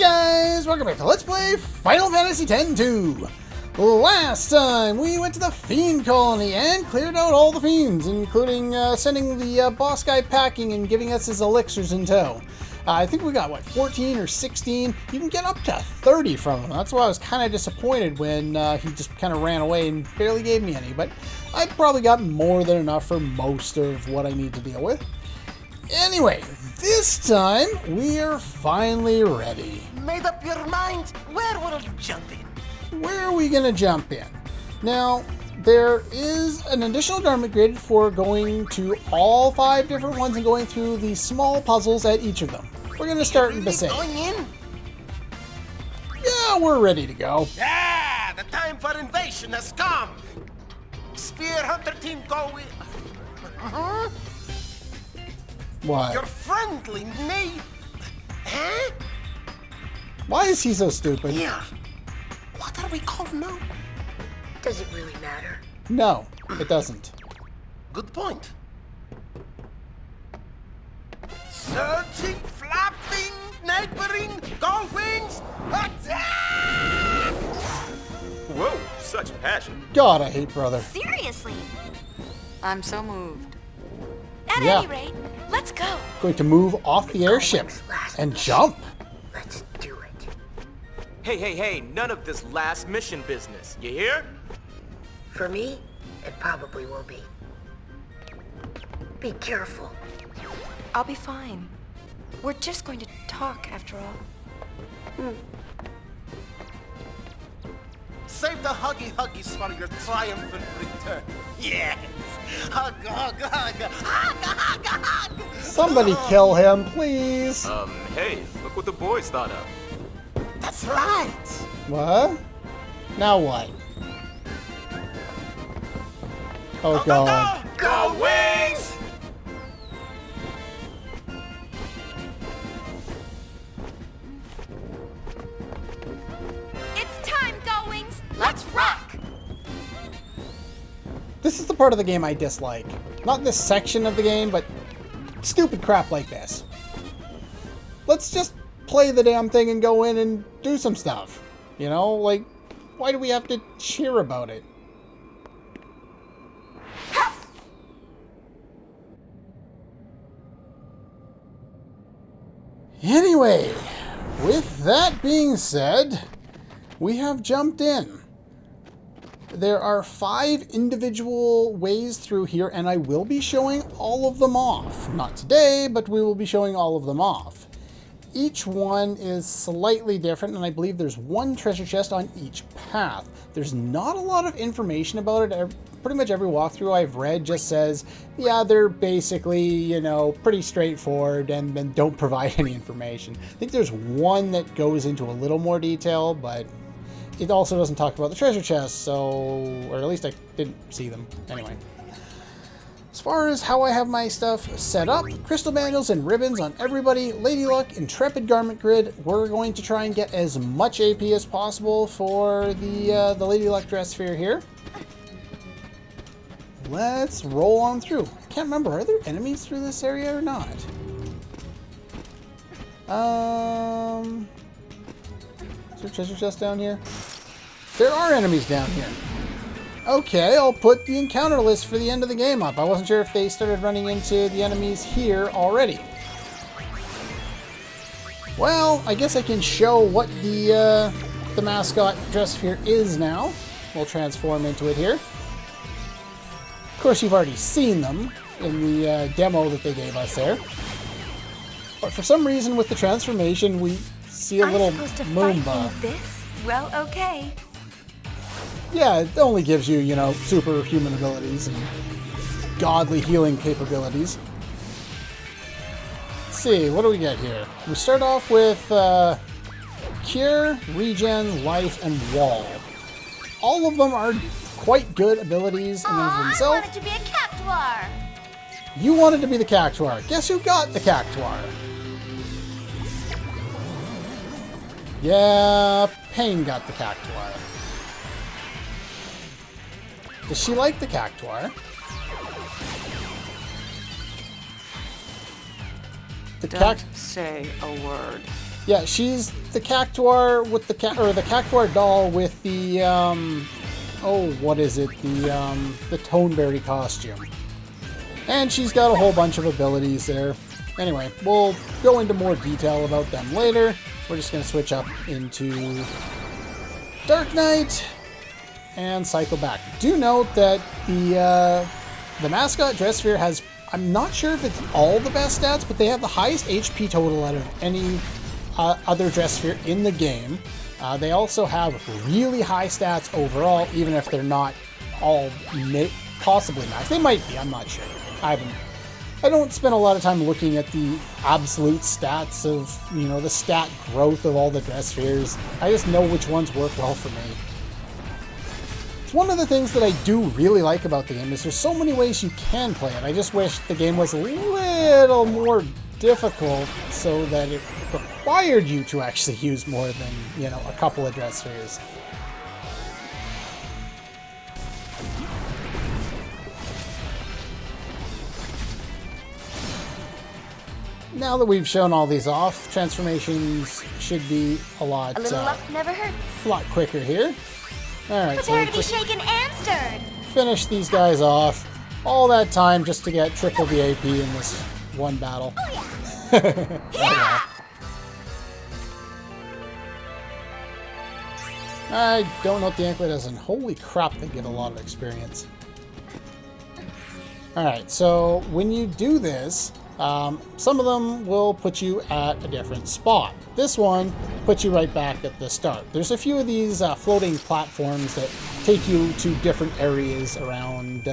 guys, welcome back to Let's Play Final Fantasy X-2. Last time we went to the Fiend Colony and cleared out all the Fiends, including sending the boss guy packing and giving us his elixirs in tow. I think we got, what, 14 or 16? You can get up to 30 from him. That's why I was kind of disappointed when he just kind of ran away and barely gave me any. But I probably got more than enough for most of what I need to deal with. Anyway, this time we are finally ready. Made up your mind? Where will you jump in? Where are we going to jump in? Now, there is an additional garment grid for going to all 5 different ones and going through the small puzzles at each of them. We're going to start in Basay. Going in? Yeah, we're ready to go. Yeah, the time for invasion has come. Spear Hunter team go in. What? Your friendly name. Huh? Why is he so stupid? Yeah. What are we called now? Does it really matter? No, it doesn't. Good point. Surging, flapping, neighboring, gold wings, attack! Whoa, such passion. God, I hate brother. Seriously? I'm so moved. At Yeah. any rate, let's go. Going to move off the airship and jump. Let's do it. Hey, none of this last mission business. You hear? For me, it probably will be. Be careful. I'll be fine. We're just going to talk after all. Save the huggies for your triumphant return. Yes! Hug, hug, hug! Hug, hug, hug! Somebody kill him, please. Hey, look what the boys thought of. That's right! What? Now what? Oh Go, God. go, go! Go wings! It's time, Go Wings! Let's rock! This is the part of the game I dislike. Not this section of the game, but stupid crap like this. Let's just play the damn thing and go in and do some stuff. You know, like, why do we have to cheer about it? Anyway, with that being said, we have jumped in. There are 5 individual ways through here, and I will be showing all of them off. Not today, but we will be showing all of them off. Each one is slightly different, and I believe there's 1 treasure chest on each path. There's not a lot of information about it. Pretty much every walkthrough I've read just says, yeah, they're basically, you know, pretty straightforward and don't provide any information. I think there's 1 that goes into a little more detail, but it also doesn't talk about the treasure chests, so, or at least I didn't see them. Anyway. As far as how I have my stuff set up, crystal bangles and ribbons on everybody, Lady Luck, Intrepid Garment Grid. We're going to try and get as much AP as possible for the Lady Luck dress sphere here. Let's roll on through. I can't remember, are there enemies through this area or not? Is there a treasure chest down here? There are enemies down here. Okay, I'll put the encounter list for the end of the game up. I wasn't sure if they started running into the enemies here already. Well, I guess I can show what the mascot dress sphere is now. We'll transform into it here. Of course, you've already seen them in the demo that they gave us there. But for some reason, with the transformation, we see a little Moomba. This? Well, okay. Yeah, it only gives you, you know, superhuman abilities and godly healing capabilities. Let's see, what do we get here? We start off with Cure, Regen, Life, and Wall. All of them are quite good abilities in and of themselves. I wanted to be a Cactuar! You wanted to be the Cactuar. Guess who got the Cactuar? Yeah, Pain got the Cactuar. Does she like the Cactuar? Don't say a word. Yeah, she's the Cactuar with the Cactuar doll with the oh, what is it? The Toneberry costume. And she's got a whole bunch of abilities there. Anyway, we'll go into more detail about them later. We're just going to switch up into Dark Knight and cycle back. Do note that the mascot dress sphere has, I'm not sure if it's all the best stats, but they have the highest HP total out of any other dress sphere in the game. They also have really high stats overall, even if they're not all possibly maxed. They might be, I'm not sure. I don't spend a lot of time looking at the absolute stats of, you know, the stat growth of all the dress spheres. I just know which ones work well for me. It's one of the things that I do really like about the game is there's so many ways you can play it. I just wish the game was a little more difficult so that it required you to actually use more than, you know, a couple of dress spheres. Now that we've shown all these off, transformations should be a lot luck never hurts. A lot quicker here. Alright, Prepare so to be shaken and stirred. finish these guys off. All that time just to get triple the AP in this one battle. Yeah! I don't know what the anklet does, and holy crap, they give a lot of experience. Alright, so when you do this, some of them will put you at a different spot. This one puts you right back at the start. There's a few of these floating platforms that take you to different areas around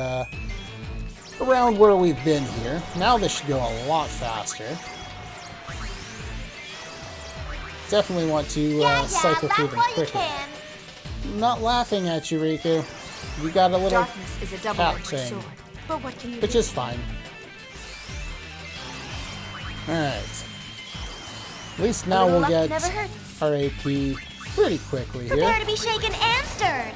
where we've been here. Now this should go a lot faster. Definitely want to cycle through them quicker. I'm not laughing at you, Riku. You got a little Darkness is a cat double-edged thing, sword. But what can you which do? is fine. Alright. At least now we'll Luck get never hurts. our AP pretty quickly Prepare here. to be shaken and stirred.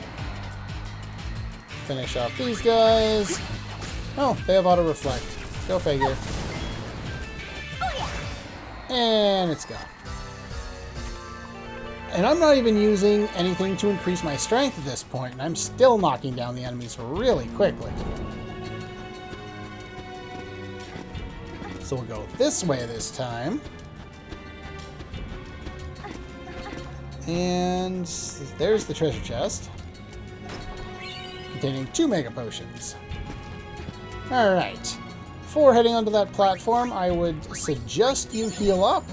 Finish off these guys. Oh, they have auto reflect. Go figure. And it's gone. And I'm not even using anything to increase my strength at this point, and I'm still knocking down the enemies really quickly. So we'll go this way this time. And there's the treasure chest, containing 2 mega potions. Alright. Before heading onto that platform, I would suggest you heal up.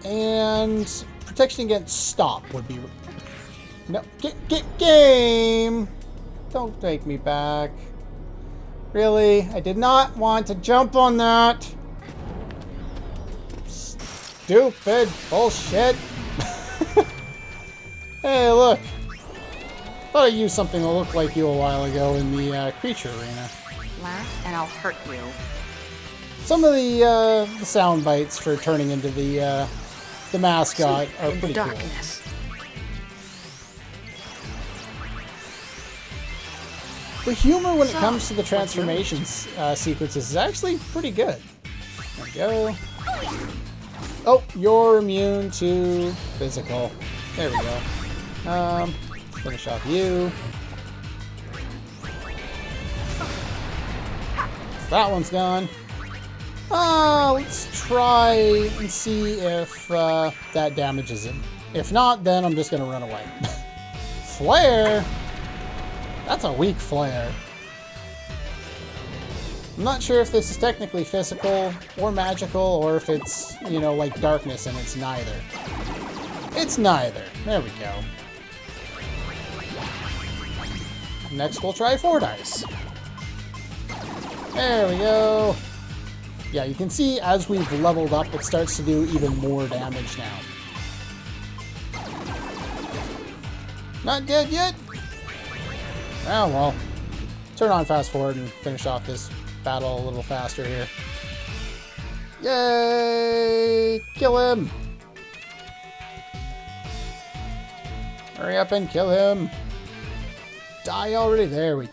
And protection against stop would be... No, game! Don't take me back. Really? I did not want to jump on that. Stupid bullshit. Hey, look. Thought I used something that looked like you a while ago in the creature arena. Laugh and I'll hurt you. Some of the sound bites for turning into the mascot are In pretty the cool. darkness. The humor when it comes to the transformations sequences is actually pretty good. There we go. Oh, you're immune to physical. There we go. Finish off you. That one's gone. Let's try and see if that damages him. If not, then I'm just gonna run away. Flare? That's a weak flare. I'm not sure if this is technically physical or magical, or if it's, you know, like darkness and it's neither. It's neither. There we go. Next we'll try Fordice. There we go. Yeah, you can see as we've leveled up, it starts to do even more damage now. Not dead yet? Oh well. Turn on fast forward and finish off this battle a little faster here. Yay! Kill him! Hurry up and kill him! Die already! There we go.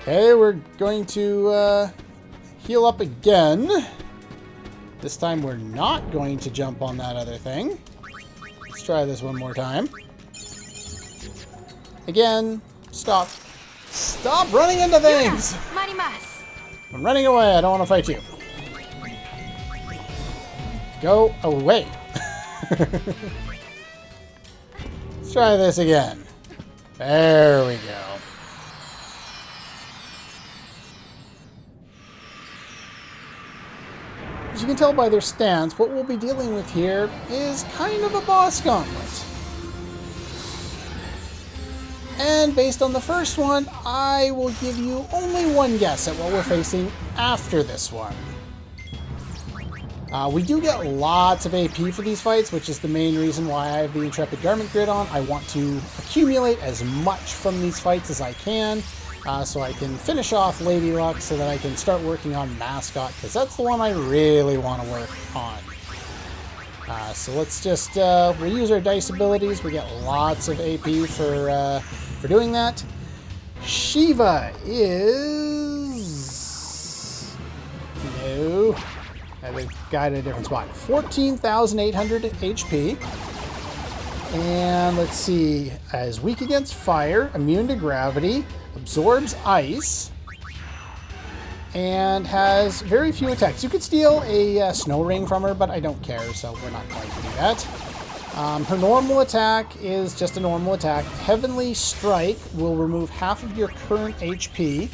Okay, we're going to heal up again. This time we're not going to jump on that other thing. Let's try this one more time. Again, stop. Stop running into things! Marimas. I'm running away. I don't want to fight you. Go away. Let's try this again. There we go. As you can tell by their stance, what we'll be dealing with here is kind of a boss gauntlet. And based on the first one, I will give you only one guess at what we're facing after this one. We do get lots of AP for these fights, which is the main reason why I have the Intrepid Garment Grid on. I want to accumulate as much from these fights as I can, so I can finish off Lady Luck so that I can start working on Mascot, because that's the one I really want to work on. So let's just reuse our dice abilities. We get lots of AP for doing that. Shiva is... No. I have a guy at a different spot. 14,800 HP. And let's see. Is weak against fire, immune to gravity, absorbs ice, and has very few attacks. You could steal a snow ring from her, but I don't care, so we're not going to do that. Her normal attack is just a normal attack. Heavenly Strike will remove half of your current HP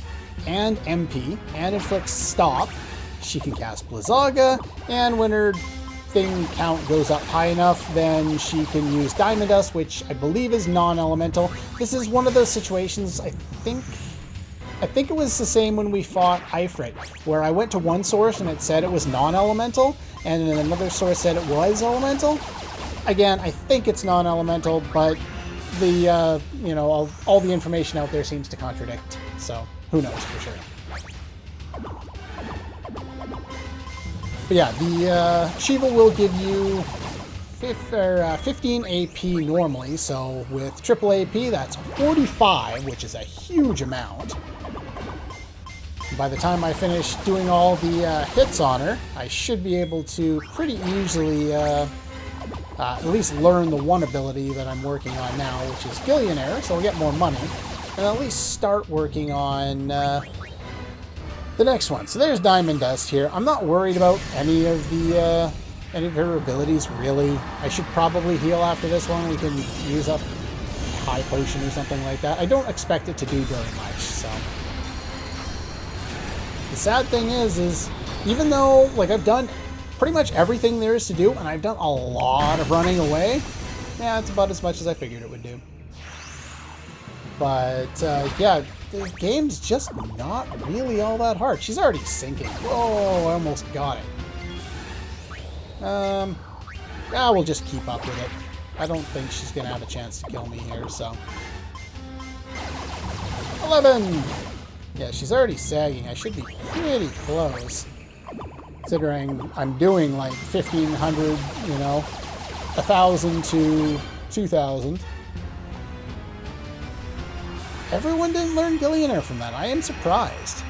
and MP and inflicts stop. She can cast Blizzaga, and when her thing count goes up high enough, then she can use Diamond Dust, which I believe is non-elemental. This is one of those situations, I think it was the same when we fought Ifrit, where I went to one source and it said it was non-elemental, and then another source said it was elemental. Again, I think it's non-elemental, but the, you know, all the information out there seems to contradict, so who knows for sure. But yeah, the Shiva will give you 15 AP normally, so with triple AP, that's 45, which is a huge amount. By the time I finish doing all the hits on her, I should be able to pretty easily at least learn the one ability that I'm working on now, which is Billionaire, so I'll get more money, and at least start working on the next one. So there's Diamond Dust here. I'm not worried about any of her abilities, really. I should probably heal after this one. We can use up High Potion or something like that. I don't expect it to do very much, so. The sad thing is even though, like, I've done pretty much everything there is to do, and I've done a lot of running away, yeah, it's about as much as I figured it would do. But, yeah, the game's just not really all that hard. She's already sinking. Whoa, I almost got it. Yeah, we'll just keep up with it. I don't think she's going to have a chance to kill me here, so. 11! Yeah, she's already sagging. I should be pretty close. Considering I'm doing like 1,500, you know, 1,000 to 2,000. Everyone didn't learn Billionaire from that. I am surprised.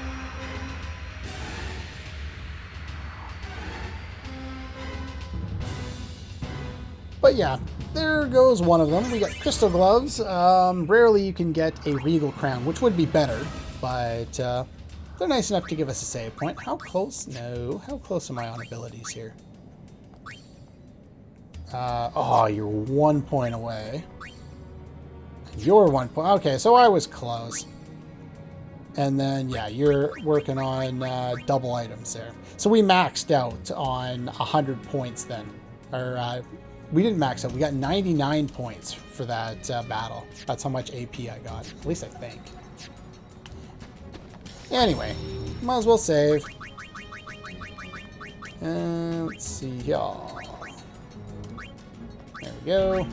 But yeah, there goes one of them. We got Crystal Gloves. Rarely you can get a Regal Crown, which would be better, but they're nice enough to give us a save point. How close? No. How close am I on abilities here? Oh, you're 1 point away. You're 1 point. Okay, so I was close. And then, yeah, you're working on double items there. So we maxed out on 100 points then. Or, we didn't max out. We got 99 points for that battle. That's how much AP I got. At least I think. Anyway, might as well save. Let's see here. There we go.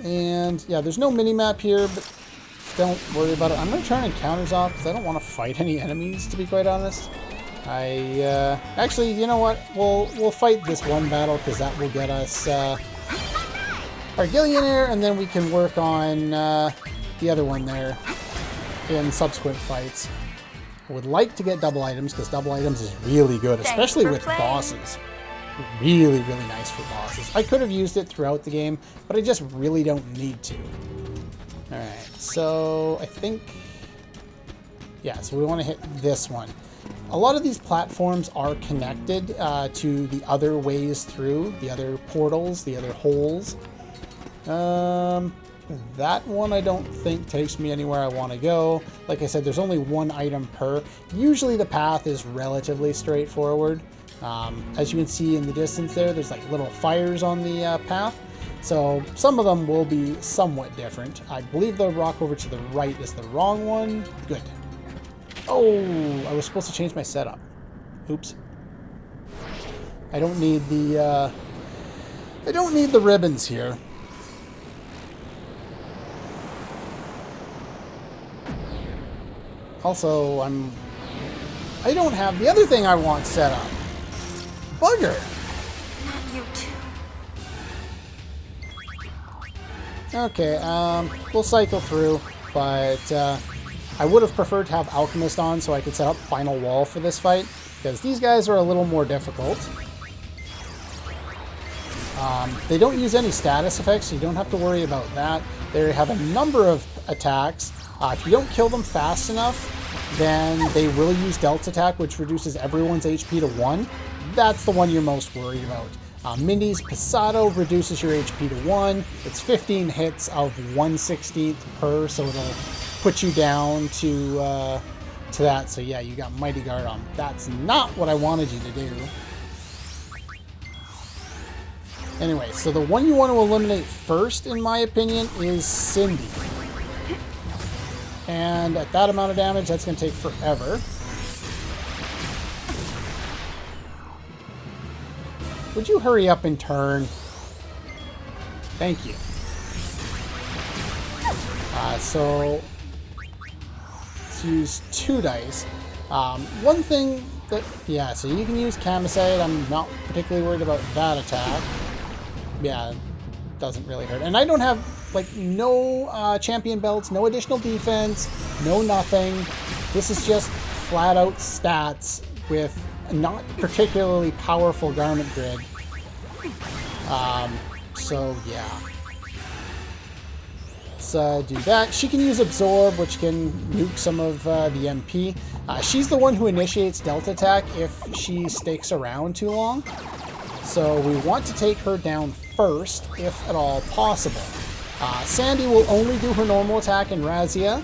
And yeah, there's no mini-map here, but don't worry about it. I'm going to turn encounters off because I don't want to fight any enemies, to be quite honest. Actually, you know what? We'll fight this one battle because that will get us our Billionaire, and then we can work on the other one there in subsequent fights. would like to get double items because double items is really good, Thanks especially for with playing. bosses. Really, really nice for bosses. I could have used it throughout the game, but I just really don't need to. Alright, so I think... Yeah, so we want to hit this one. A lot of these platforms are connected to the other ways through, the other portals, the other holes. That one I don't think takes me anywhere I want to go. Like I said, there's only one item per. Usually the path is relatively straightforward. As you can see in the distance there, there's like little fires on the path. So some of them will be somewhat different. I believe the rock over to the right is the wrong one. Good. Oh, I was supposed to change my setup. Oops. I don't need the ribbons here. Also, I don't have the other thing I want set up. Bugger. Not you too. Okay, we'll cycle through, but I would have preferred to have Alchemist on so I could set up Final Wall for this fight, because these guys are a little more difficult. They don't use any status effects, so you don't have to worry about that. They have a number of attacks. If you don't kill them fast enough, then they will use Delta Attack, which reduces everyone's HP to 1. That's the one you're most worried about. Mindy's Pasado reduces your HP to 1. It's 15 hits of 1/16 per, so it'll put you down to that. So yeah, you got Mighty Guard on. That's not what I wanted you to do. Anyway, so the one you want to eliminate first, in my opinion, is Cindy. And at that amount of damage, that's going to take forever. Would you hurry up and turn? Thank you. So let's use 2 dice. One thing that, yeah, so you can use Camisade. I'm not particularly worried about that attack. Yeah, doesn't really hurt. And I don't have, like, no champion belts, no additional defense, no nothing. This is just flat out stats with not particularly powerful garment grid. So yeah. Let's do that. She can use Absorb, which can nuke some of the MP. She's the one who initiates Delta Attack if she sticks around too long. So we want to take her down first, if at all possible. Sandy will only do her normal attack in Razia.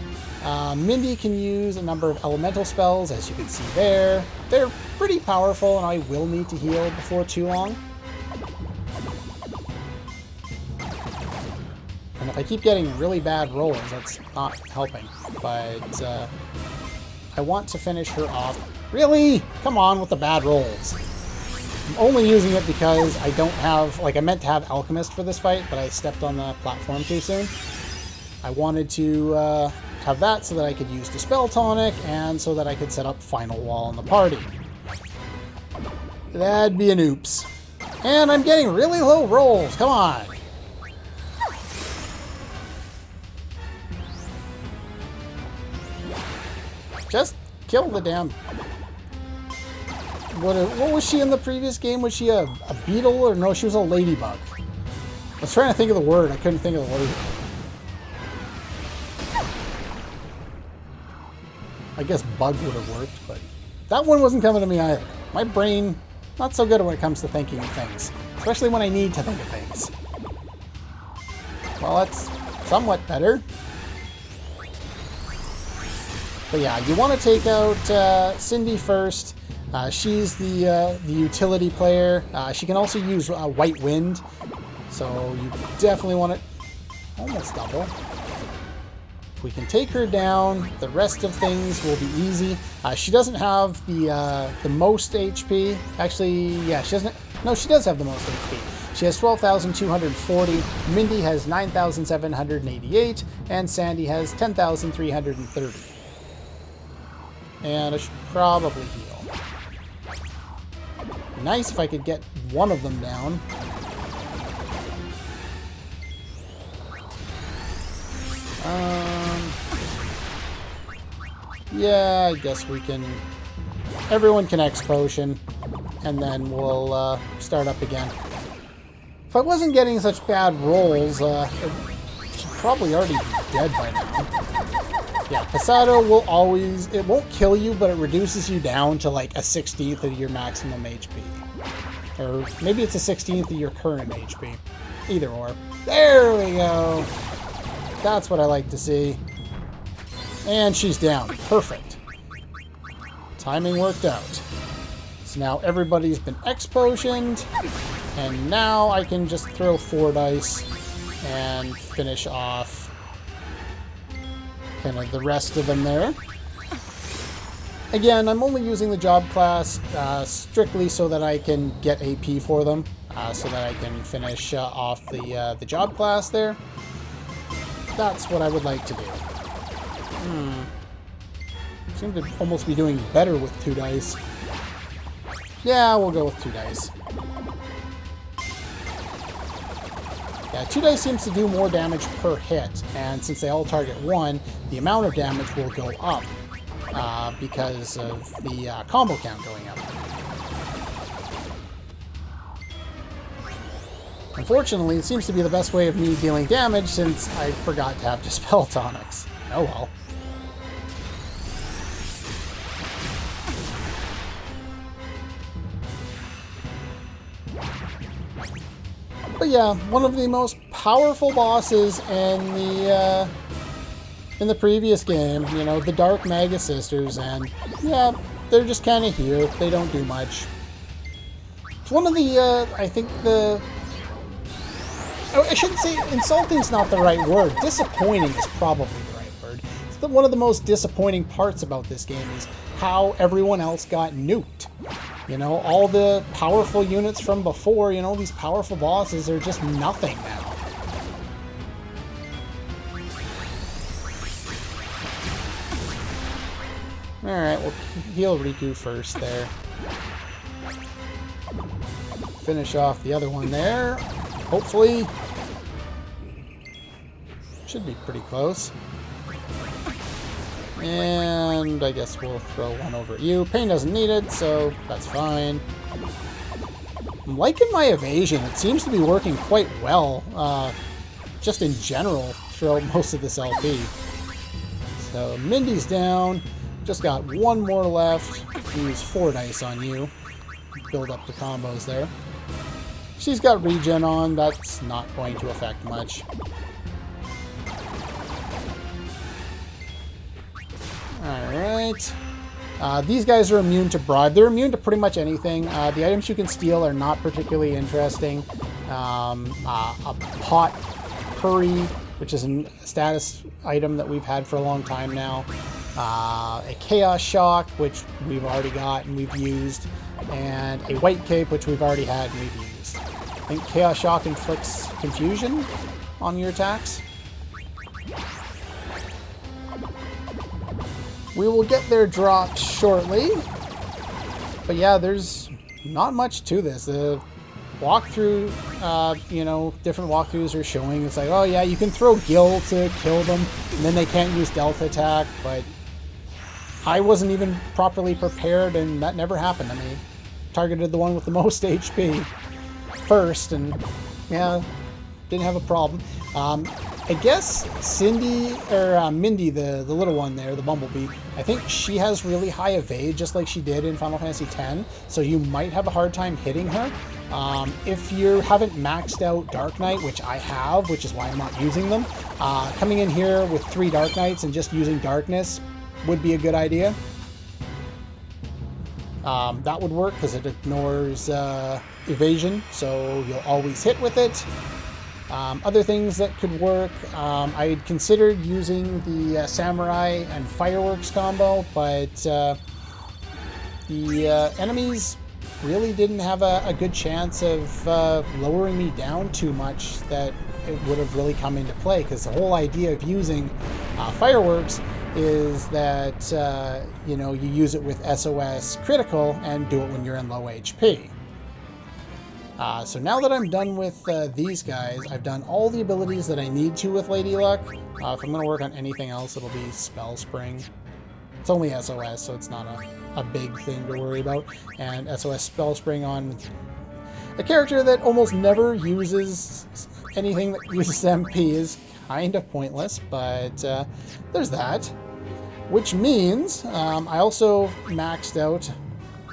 Mindy can use a number of elemental spells, as you can see there. They're pretty powerful, and I will need to heal before too long. And if I keep getting really bad rolls, that's not helping. But I want to finish her off. Really? Come on with the bad rolls. I'm only using it because I don't have, like, I meant to have Alchemist for this fight, but I stepped on the platform too soon. I wanted to have that so that I could use Dispel Tonic and so that I could set up Final Wall in the party. That'd be an oops. And I'm getting really low rolls. Come on. Just kill the damn... What was she in the previous game? Was she a beetle? Or no, she was a ladybug. I was trying to think of the word. I couldn't think of the word. I guess bug would have worked, but that one wasn't coming to me either. My brain, not so good when it comes to thinking of things. Especially when I need to think of things. Well, that's somewhat better. But yeah, you want to take out Cindy first. She's the utility player. She can also use White Wind, so you definitely want it. Almost double. If we can take her down, the rest of things will be easy. She doesn't have the most HP. Actually, yeah, she doesn't. No, she does have the most HP. She has 12,240. Mindy has 9,788, and Sandy has 10,330. And I should probably heal. Nice if I could get one of them down. Yeah, I guess we can... Everyone can X potion, and then we'll start up again. If I wasn't getting such bad rolls, I should probably already be dead by now. Yeah, Pasado will always... It won't kill you, but it reduces you down to like a 16th of your maximum HP. Or maybe it's a 16th of your current HP. Either or. There we go! That's what I like to see. And she's down. Perfect. Timing worked out. So now everybody's been X-potioned, and now I can just throw 4 dice and finish off kind of the rest of them there. Again, I'm only using the job class strictly so that I can get AP for them, so that I can finish off the job class there. That's what I would like to do. Seem to almost be doing better with 2 dice. Yeah, we'll go with 2 dice. Yeah, 2 dice seems to do more damage per hit, and since they all target 1, the amount of damage will go up because of the combo count going up. Unfortunately, it seems to be the best way of me dealing damage since I forgot to have Dispel Tonics. Oh well. But yeah, one of the most powerful bosses in the previous game, you know, the Dark Maga Sisters, and yeah, they're just kind of here. They don't do much. It's one of the, I think the... Oh, I shouldn't say insulting's not the right word. Disappointing is probably the right word. It's one of the most disappointing parts about this game is how everyone else got nuked. You know, all the powerful units from before, you know, these powerful bosses are just nothing now. Alright, we'll heal Riku first there. Finish off the other one there. Hopefully. Should be pretty close. And I guess we'll throw one over at you. Pain doesn't need it, so that's fine. I'm liking my evasion. It seems to be working quite well, just in general, throughout most of this LP. So Mindy's down. Just got one more left. Use 4 dice on you. Build up the combos there. She's got regen on. That's not going to affect much. Alright. These guys are immune to bribe. They're immune to pretty much anything. The items you can steal are not particularly interesting. A pot curry, which is a status item that we've had for a long time now. A chaos shock, which we've already got and we've used. And a white cape, which we've already had and we've used. I think chaos shock inflicts confusion on your attacks. We will get their drops shortly. But yeah, there's not much to this. The walkthrough, you know, different walkthroughs are showing. It's like, oh yeah, you can throw Gil to kill them, and then they can't use Delta attack, but I wasn't even properly prepared, and that never happened to me. Targeted the one with the most HP first, and yeah, didn't have a problem. I guess Mindy, the little one there, the Bumblebee, I think she has really high evade, just like she did in Final Fantasy X, so you might have a hard time hitting her. If you haven't maxed out Dark Knight, which I have, which is why I'm not using them, coming in here with 3 Dark Knights and just using Darkness would be a good idea. That would work because it ignores evasion, so you'll always hit with it. Other things that could work, I had considered using the Samurai and Fireworks combo, but the enemies really didn't have a good chance of lowering me down too much that it would have really come into play, because the whole idea of using Fireworks is that, you know, you use it with SOS critical and do it when you're in low HP. So now that I'm done with these guys, I've done all the abilities that I need to with Lady Luck. If I'm going to work on anything else, it'll be Spell Spring. It's only SOS, so it's not a big thing to worry about. And SOS Spell Spring on a character that almost never uses anything that uses MP is kind of pointless, but there's that. Which means I also maxed out,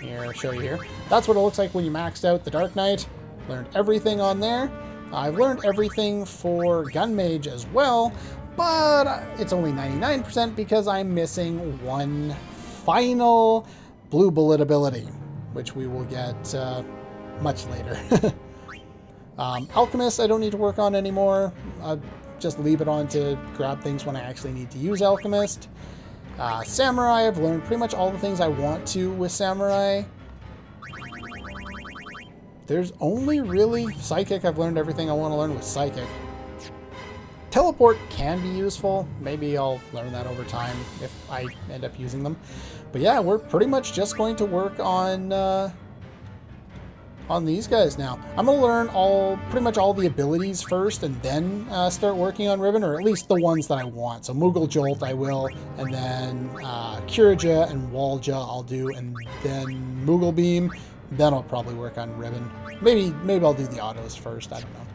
here, I'll show you here. That's what it looks like when you maxed out the Dark Knight. Learned everything on there. I've learned everything for Gun Mage as well, but it's only 99% because I'm missing one final blue bullet ability, which we will get much later. Alchemist I don't need to work on anymore. I'll just leave it on to grab things when I actually need to use Alchemist. Samurai, I've learned pretty much all the things I want to with Samurai. There's only really Psychic. I've learned everything I want to learn with Psychic. Teleport can be useful. Maybe I'll learn that over time if I end up using them. But yeah, we're pretty much just going to work on these guys now. I'm going to learn pretty much all the abilities first and then start working on Ribbon, or at least the ones that I want. So Moogle Jolt I will, and then Kiraja and Walja I'll do, and then Moogle Beam. Then I'll probably work on Ribbon. Maybe I'll do the autos first, I don't know.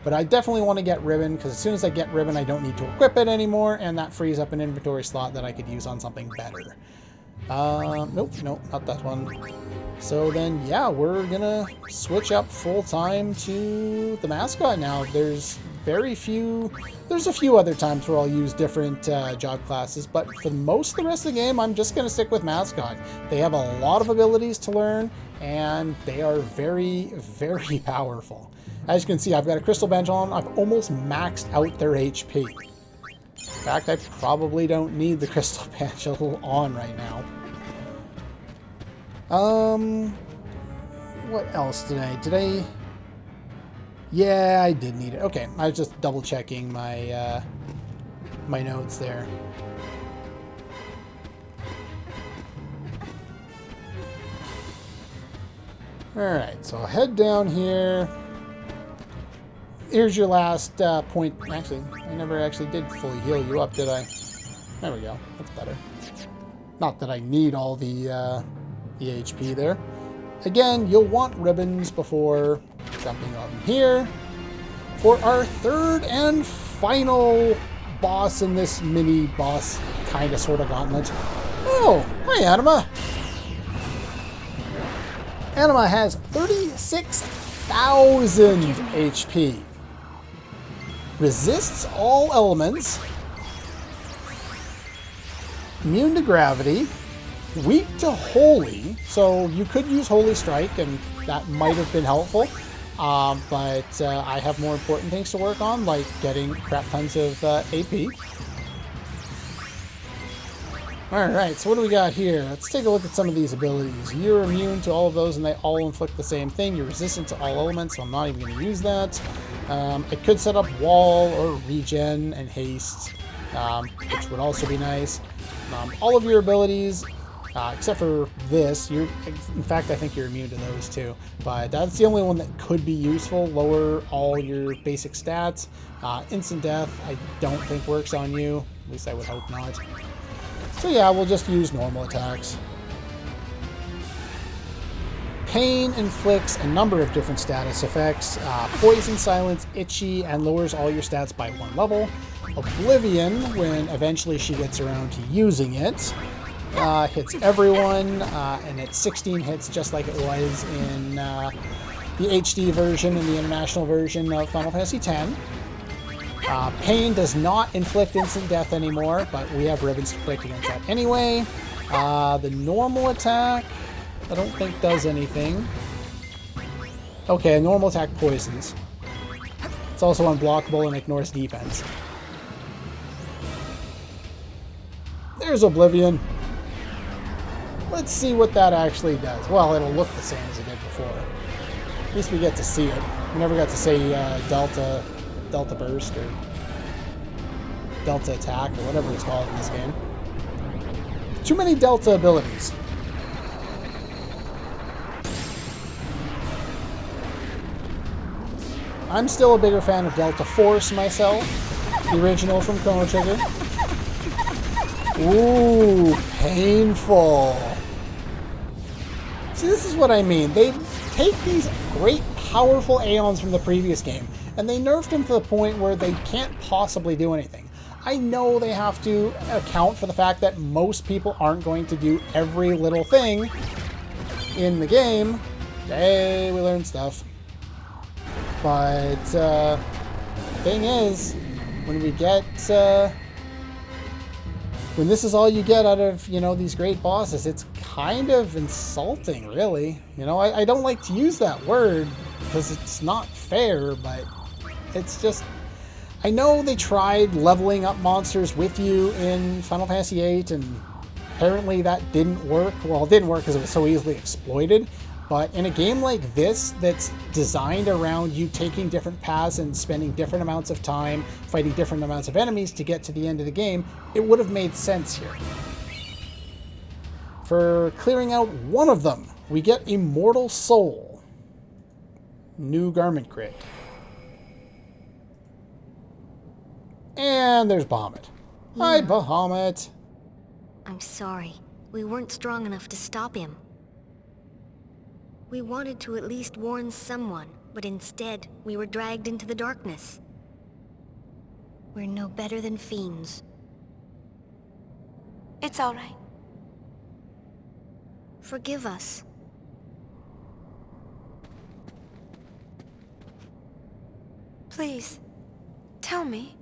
But I definitely want to get Ribbon, because as soon as I get Ribbon, I don't need to equip it anymore, and that frees up an inventory slot that I could use on something better. Nope, not that one. So then, yeah, we're gonna switch up full-time to the mascot now. There's a few other times where I'll use different job classes, but for most of the rest of the game, I'm just gonna stick with mascot. They have a lot of abilities to learn, and they are very, very powerful. As you can see, I've got a Crystal Pendulum. I've almost maxed out their HP. In fact, I probably don't need the Crystal Pendulum on right now. What else did I... Yeah, I did need it. Okay, I was just double checking my, my notes there. Alright, so I'll head down here. Here's your last point. Actually, I never actually did fully heal you up, did I? There we go. That's better. Not that I need all the HP there. Again, you'll want ribbons before jumping on here for our third and final boss in this mini boss kind of sort of gauntlet. Oh, hi Anima. Anima has 36,000 HP. Resists all elements. Immune to gravity. Weak to Holy, so you could use Holy Strike, and that might have been helpful, but I have more important things to work on, like getting crap tons of AP. Alright, so what do we got here? Let's take a look at some of these abilities. You're immune to all of those, and they all inflict the same thing. You're resistant to all elements, so I'm not even going to use that. I could set up Wall or Regen and Haste, which would also be nice. All of your abilities... except for this, in fact, I think you're immune to those too. But that's the only one that could be useful. Lower all your basic stats. Instant Death, I don't think works on you. At least I would hope not. So yeah, we'll just use normal attacks. Pain inflicts a number of different status effects. Poison, Silence, Itchy, and lowers all your stats by 1 level. Oblivion, when eventually she gets around to using it. Hits everyone, and it's 16 hits just like it was in the HD version and the international version of Final Fantasy X. Pain does not inflict instant death anymore, but we have ribbons to protect against that anyway. The normal attack, I don't think does anything. Okay, a normal attack poisons. It's also unblockable and ignores defense. There's Oblivion. Let's see what that actually does. Well, it'll look the same as it did before. At least we get to see it. We never got to say Delta Burst or Delta Attack or whatever it's called in this game. Too many Delta abilities. I'm still a bigger fan of Delta Force myself, the original from Chrono Trigger. Ooh, painful. See, this is what I mean. They take these great, powerful Aeons from the previous game, and they nerfed them to the point where they can't possibly do anything. I know they have to account for the fact that most people aren't going to do every little thing in the game. Hey, we learned stuff. But, the thing is, when we get, when this is all you get out of, you know, these great bosses, it's kind of insulting, really. You know, I don't like to use that word because it's not fair, but it's just... I know they tried leveling up monsters with you in Final Fantasy VIII, and apparently that didn't work. Well, it didn't work because it was so easily exploited. But in a game like this, that's designed around you taking different paths and spending different amounts of time fighting different amounts of enemies to get to the end of the game, it would have made sense here. For clearing out one of them, we get Immortal Soul. New garment grid. And there's Bahamut. Hi, Bahamut. I'm sorry. We weren't strong enough to stop him. We wanted to at least warn someone, but instead, we were dragged into the darkness. We're no better than fiends. It's all right. Forgive us. Please, tell me,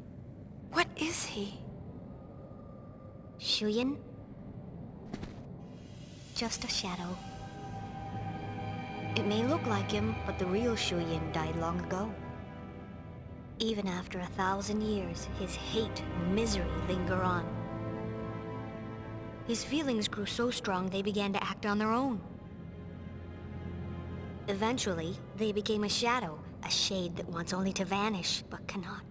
what is he? Shuyin? Just a shadow. It may look like him, but the real Shuyin died long ago. Even after 1,000 years, his hate and misery linger on. His feelings grew so strong they began to act on their own. Eventually, they became a shadow, a shade that wants only to vanish, but cannot.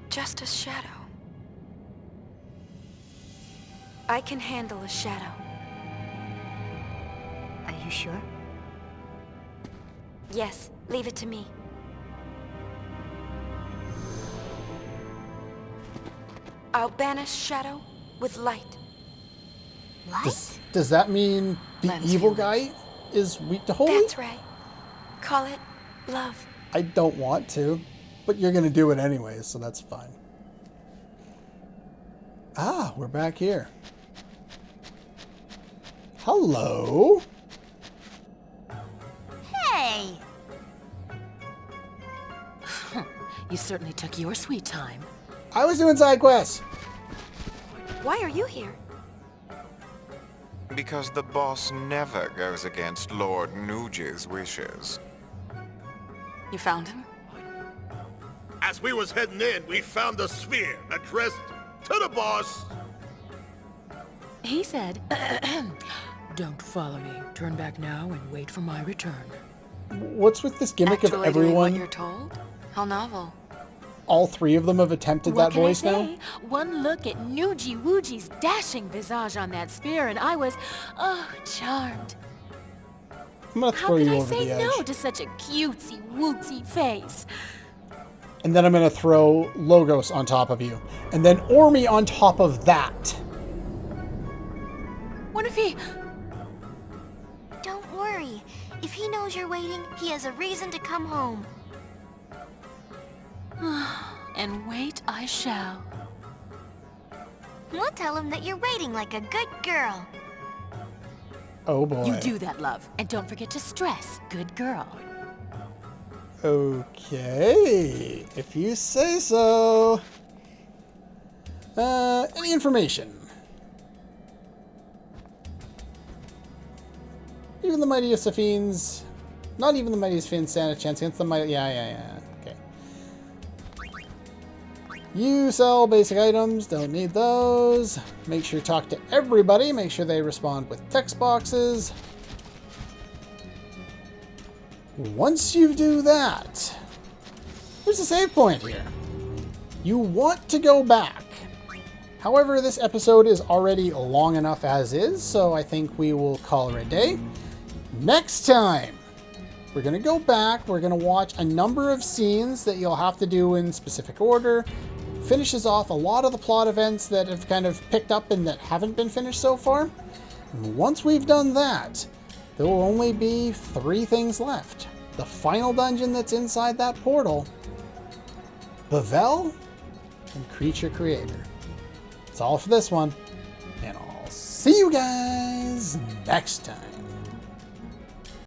Just a shadow. I can handle a shadow. Are you sure? Yes, leave it to me. I'll banish shadow with light. What? Does that mean the Lens evil feelings. guy is weak to holy? That's right. Call it love. I don't want to, but you're going to do it anyways, so that's fine. Ah, we're back here. Hello. Hey! You certainly took your sweet time. I was doing side quests. Why are you here? Because the boss never goes against Lord Nuji's wishes. You found him? As we was heading in, we found the sphere addressed to the boss. He said, don't follow me. Turn back now and wait for my return. What's with this gimmick Actually doing of what everyone? you're told? How novel. All three of them have attempted What that can voice I now? say? One look at Nuji Wuji's dashing visage on that spear and I was, charmed. I'm gonna How throw could you I over say the edge. no to such a cutesy wootsy face? And then I'm gonna throw Logos on top of you. And then Ormi on top of that. What if he... Don't worry. If he knows you're waiting, he has a reason to come home. And wait I shall. We'll tell him that you're waiting like a good girl. Oh boy. You do that, love. And don't forget to stress, good girl. Okay, if you say so. Any information? Even the mightiest of fiends, not even the mightiest fiends stand a chance against the mighty. Yeah. Okay. You sell basic items, don't need those. Make sure you talk to everybody. Make sure they respond with text boxes. Once you do that, there's a save point here. You want to go back. However, this episode is already long enough as is, so I think we will call it a day. Next time, we're going to go back. We're going to watch a number of scenes that you'll have to do in specific order. finishes off a lot of the plot events that have kind of picked up and that haven't been finished so far. And once we've done that, there will only be 3 things left. The final dungeon that's inside that portal, Bavel, and Creature Creator. That's all for this one, and I'll see you guys next time.